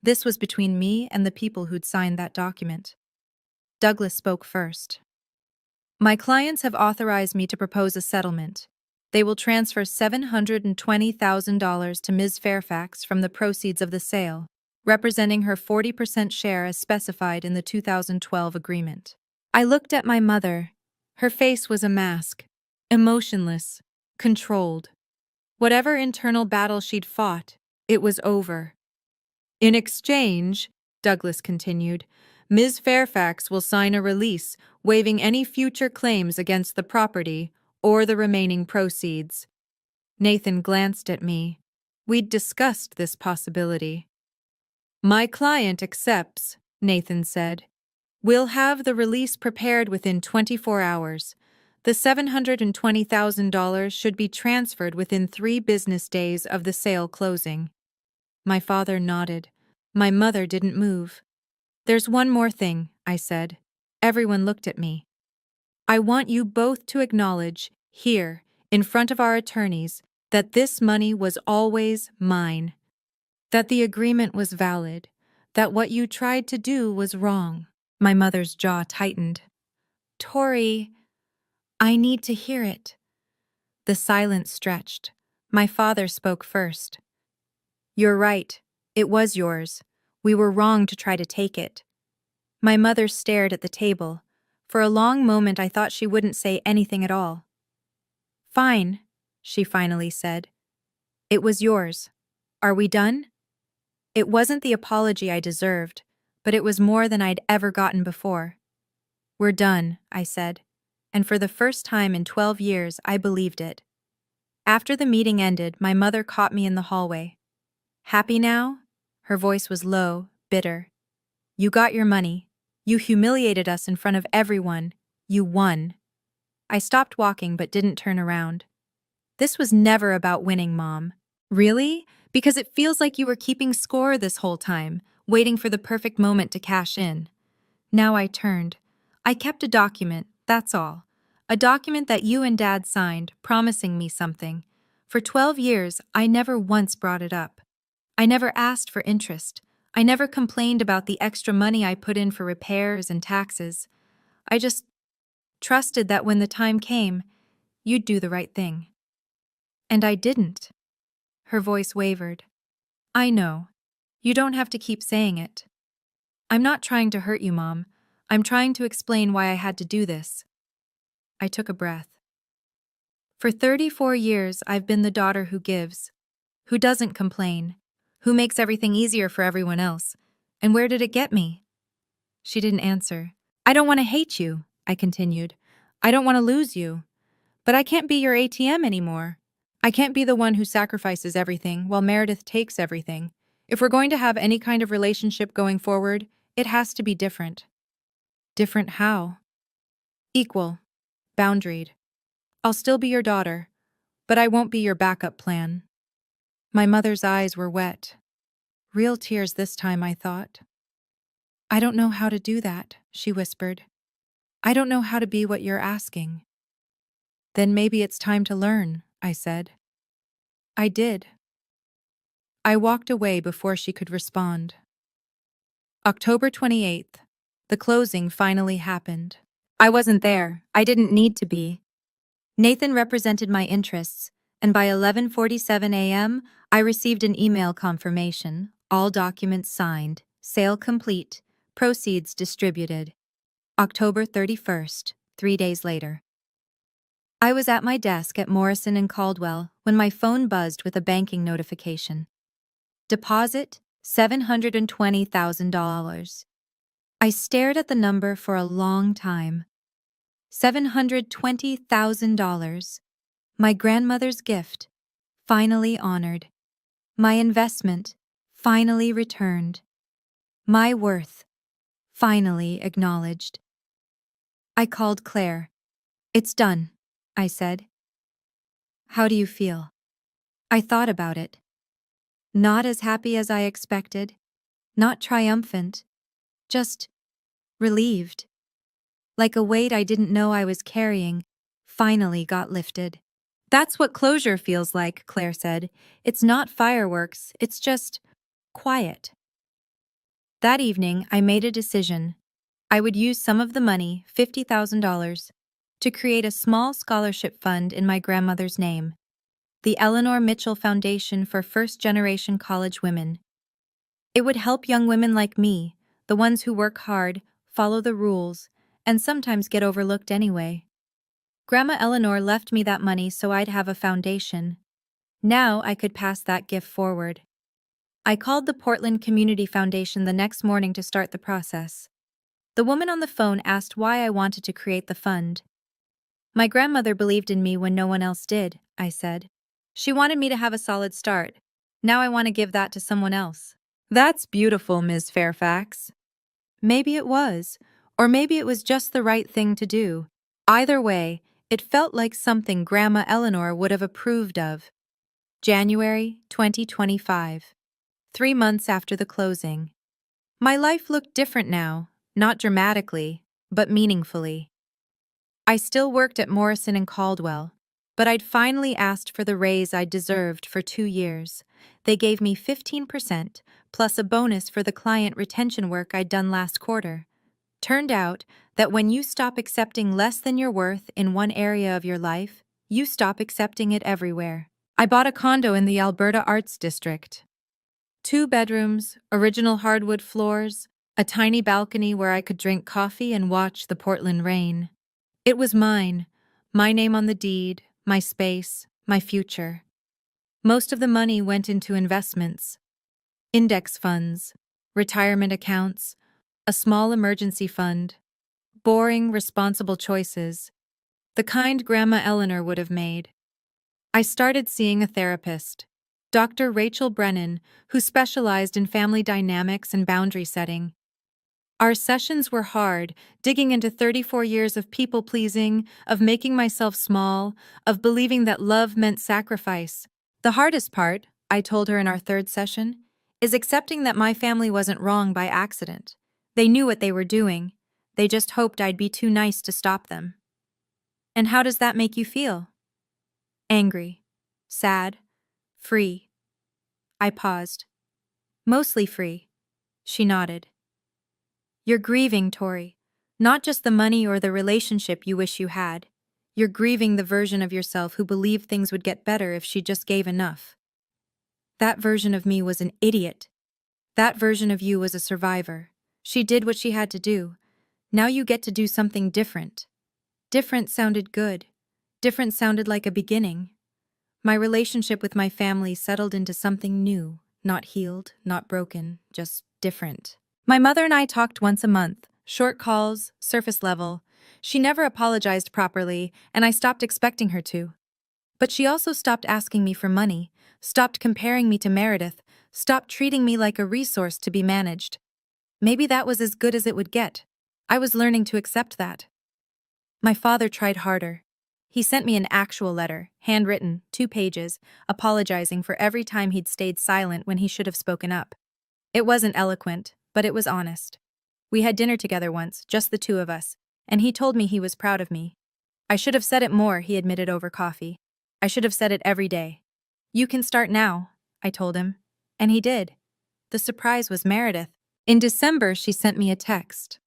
This was between me and the people who'd signed that document. Douglas spoke first. My clients have authorized me to propose a settlement. They will transfer $720,000 to Ms. Fairfax from the proceeds of the sale, representing her 40% share as specified in the 2012 agreement. I looked at my mother. Her face was a mask, emotionless, controlled. Whatever internal battle she'd fought, it was over. In exchange, Douglas continued, Ms. Fairfax will sign a release waiving any future claims against the property or the remaining proceeds. Nathan glanced at me. We'd discussed this possibility. My client accepts, Nathan said. We'll have the release prepared within 24 hours. The $720,000 should be transferred within 3 business days of the sale closing. My father nodded. My mother didn't move. There's one more thing, I said. Everyone looked at me. I want you both to acknowledge, here, in front of our attorneys, that this money was always mine. That the agreement was valid. That what you tried to do was wrong. My mother's jaw tightened. Tori, I need to hear it. The silence stretched. My father spoke first. You're right. It was yours. We were wrong to try to take it. My mother stared at the table. For a long moment I thought she wouldn't say anything at all. Fine, she finally said. It was yours. Are we done? It wasn't the apology I deserved, but it was more than I'd ever gotten before. We're done, I said, and for the first time in 12 years I believed it. After the meeting ended, my mother caught me in the hallway. Happy now? Her voice was low, bitter. You got your money. You humiliated us in front of everyone. You won. I stopped walking but didn't turn around. This was never about winning, Mom. Really? Because it feels like you were keeping score this whole time, waiting for the perfect moment to cash in. Now I turned. I kept a document, that's all. A document that you and Dad signed, promising me something. For 12 years, I never once brought it up. I never asked for interest. I never complained about the extra money I put in for repairs and taxes. I just trusted that when the time came, you'd do the right thing. And I didn't. Her voice wavered. I know. You don't have to keep saying it. I'm not trying to hurt you, Mom. I'm trying to explain why I had to do this. I took a breath. For 34 years, I've been the daughter who gives, who doesn't complain, who makes everything easier for everyone else. And where did it get me? She didn't answer. I don't want to hate you, I continued. I don't want to lose you. But I can't be your ATM anymore. I can't be the one who sacrifices everything while Meredith takes everything. If we're going to have any kind of relationship going forward, it has to be different. Different how? Equal. Boundaried. I'll still be your daughter, but I won't be your backup plan. My mother's eyes were wet. Real tears this time, I thought. I don't know how to do that, she whispered. I don't know how to be what you're asking. Then maybe it's time to learn, I said. I did. I walked away before she could respond. October 28th. The closing finally happened. I wasn't there. I didn't need to be. Nathan represented my interests, and by 11:47 a.m., I received an email confirmation, all documents signed, sale complete, proceeds distributed. October 31st, 3 days later. I was at my desk at Morrison and Caldwell when my phone buzzed with a banking notification. Deposit $720,000. I stared at the number for a long time. $720,000. My grandmother's gift, finally honored. My investment, finally returned. My worth, finally acknowledged. I called Claire. It's done, I said. How do you feel? I thought about it. Not as happy as I expected, not triumphant, just relieved. Like a weight I didn't know I was carrying, finally got lifted. That's what closure feels like, Claire said. It's not fireworks, it's just quiet. That evening, I made a decision. I would use some of the money, $50,000, to create a small scholarship fund in my grandmother's name, the Eleanor Mitchell Foundation for First-Generation College Women. It would help young women like me, the ones who work hard, follow the rules, and sometimes get overlooked anyway. Grandma Eleanor left me that money so I'd have a foundation. Now I could pass that gift forward. I called the Portland Community Foundation the next morning to start the process. The woman on the phone asked why I wanted to create the fund. My grandmother believed in me when no one else did, I said. She wanted me to have a solid start. Now I want to give that to someone else. That's beautiful, Ms. Fairfax. Maybe it was, or maybe it was just the right thing to do. Either way, it felt like something Grandma Eleanor would have approved of. January 2025. 3 months after the closing. My life looked different now, not dramatically, but meaningfully. I still worked at Morrison and Caldwell, but I'd finally asked for the raise I'd deserved for 2 years. They gave me 15%, plus a bonus for the client retention work I'd done last quarter. Turned out that when you stop accepting less than your worth in one area of your life, you stop accepting it everywhere. I bought a condo in the Alberta Arts District. 2 bedrooms, original hardwood floors, a tiny balcony where I could drink coffee and watch the Portland rain. It was mine, my name on the deed, my space, my future. Most of the money went into investments, index funds, retirement accounts, a small emergency fund, boring, responsible choices, the kind Grandma Eleanor would have made. I started seeing a therapist, Dr. Rachel Brennan, who specialized in family dynamics and boundary setting. Our sessions were hard, digging into 34 years of people-pleasing, of making myself small, of believing that love meant sacrifice. The hardest part, I told her in our 3rd session, is accepting that my family wasn't wrong by accident. They knew what they were doing. They just hoped I'd be too nice to stop them. And how does that make you feel? Angry, sad, free. I paused. Mostly free. She nodded. You're grieving, Tori. Not just the money or the relationship you wish you had. You're grieving the version of yourself who believed things would get better if she just gave enough. That version of me was an idiot. That version of you was a survivor. She did what she had to do. Now you get to do something different. Different sounded good. Different sounded like a beginning. My relationship with my family settled into something new, not healed, not broken, just different. My mother and I talked once a month, short calls, surface level. She never apologized properly, and I stopped expecting her to. But she also stopped asking me for money, stopped comparing me to Meredith, stopped treating me like a resource to be managed. Maybe that was as good as it would get. I was learning to accept that. My father tried harder. He sent me an actual letter, handwritten, 2 pages, apologizing for every time he'd stayed silent when he should have spoken up. It wasn't eloquent, but it was honest. We had dinner together once, just the 2 of us, and he told me he was proud of me. I should have said it more, he admitted over coffee. I should have said it every day. You can start now, I told him. And he did. The surprise was Meredith. In December, she sent me a text.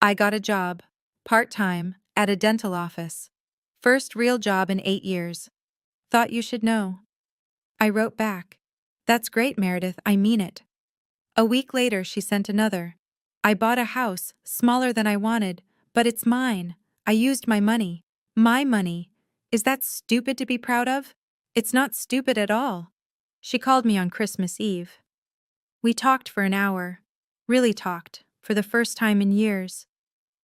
I got a job, part-time, at a dental office. First real job in 8 years. Thought you should know. I wrote back. That's great, Meredith, I mean it. A week later, she sent another. I bought a house, smaller than I wanted, but it's mine. I used my money. My money. Is that stupid to be proud of? It's not stupid at all. She called me on Christmas Eve. We talked for an hour. Really talked, for the first time in years.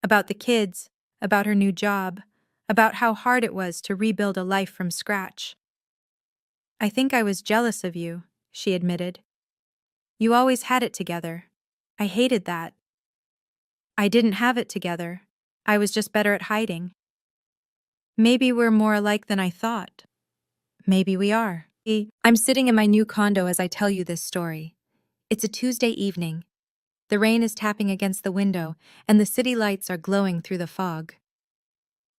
About the kids, about her new job, about how hard it was to rebuild a life from scratch. I think I was jealous of you, she admitted. You always had it together. I hated that. I didn't have it together. I was just better at hiding. Maybe we're more alike than I thought. Maybe we are. I'm sitting in my new condo as I tell you this story. It's a Tuesday evening. The rain is tapping against the window, and the city lights are glowing through the fog.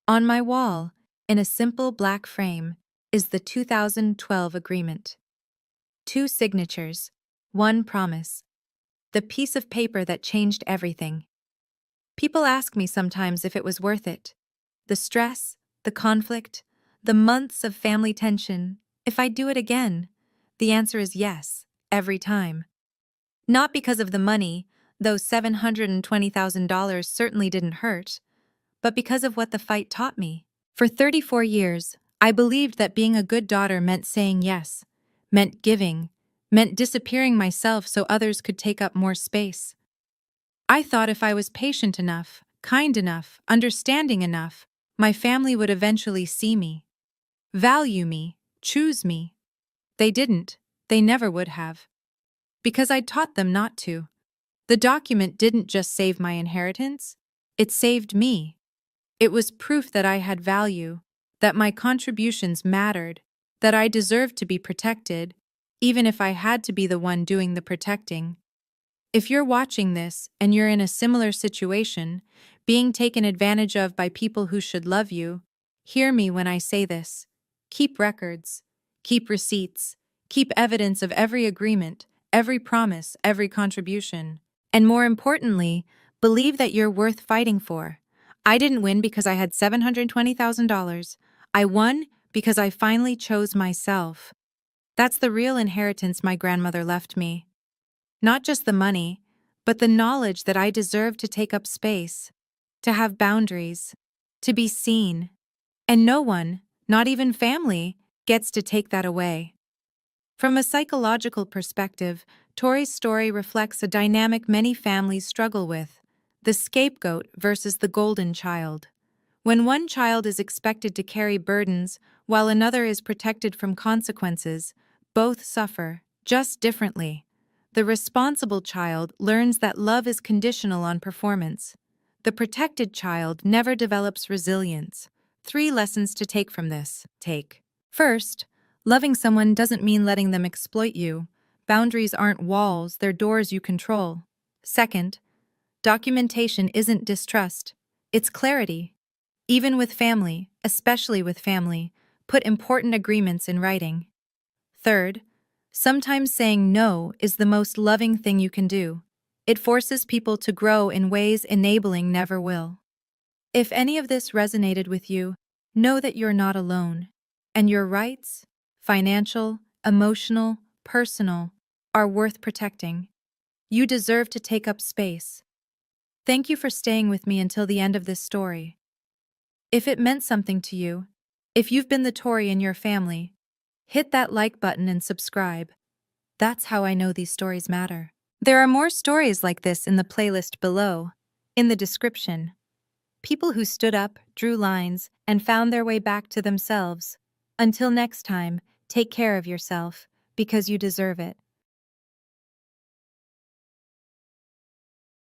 On my wall, in a simple black frame, is the 2012 agreement. 2 signatures, 1 promise. The piece of paper that changed everything. People ask me sometimes if it was worth it. The stress, the conflict, the months of family tension, if I'd do it again. The answer is yes, every time. Not because of the money, though $720,000 certainly didn't hurt, but because of what the fight taught me. For 34 years, I believed that being a good daughter meant saying yes, meant giving, meant disappearing myself so others could take up more space. I thought if I was patient enough, kind enough, understanding enough, my family would eventually see me, value me, choose me. They didn't. They never would have. Because I'd taught them not to. The document didn't just save my inheritance, it saved me. It was proof that I had value, that my contributions mattered, that I deserved to be protected, even if I had to be the one doing the protecting. If you're watching this and you're in a similar situation, being taken advantage of by people who should love you, hear me when I say this. Keep records, keep receipts, keep evidence of every agreement, every promise, every contribution. And more importantly, believe that you're worth fighting for. I didn't win because I had $720,000. I won because I finally chose myself. That's the real inheritance my grandmother left me. Not just the money, but the knowledge that I deserve to take up space, to have boundaries, to be seen. And no one, not even family, gets to take that away. From a psychological perspective, Tori's story reflects a dynamic many families struggle with: the scapegoat versus the golden child. When one child is expected to carry burdens while another is protected from consequences, both suffer, just differently. The responsible child learns that love is conditional on performance. The protected child never develops resilience. 3 lessons to take from this. Take. First, loving someone doesn't mean letting them exploit you. Boundaries aren't walls, they're doors you control. Second, documentation isn't distrust, it's clarity. Even with family, especially with family, put important agreements in writing. Third, sometimes saying no is the most loving thing you can do. It forces people to grow in ways enabling never will. If any of this resonated with you, know that you're not alone, and your rights, financial, emotional, personal, are worth protecting. You deserve to take up space. Thank you for staying with me until the end of this story. If it meant something to you, if you've been the Tory in your family, hit that like button and subscribe. That's how I know these stories matter. There are more stories like this in the playlist below, in the description. People who stood up, drew lines, and found their way back to themselves. Until next time, take care of yourself, because you deserve it.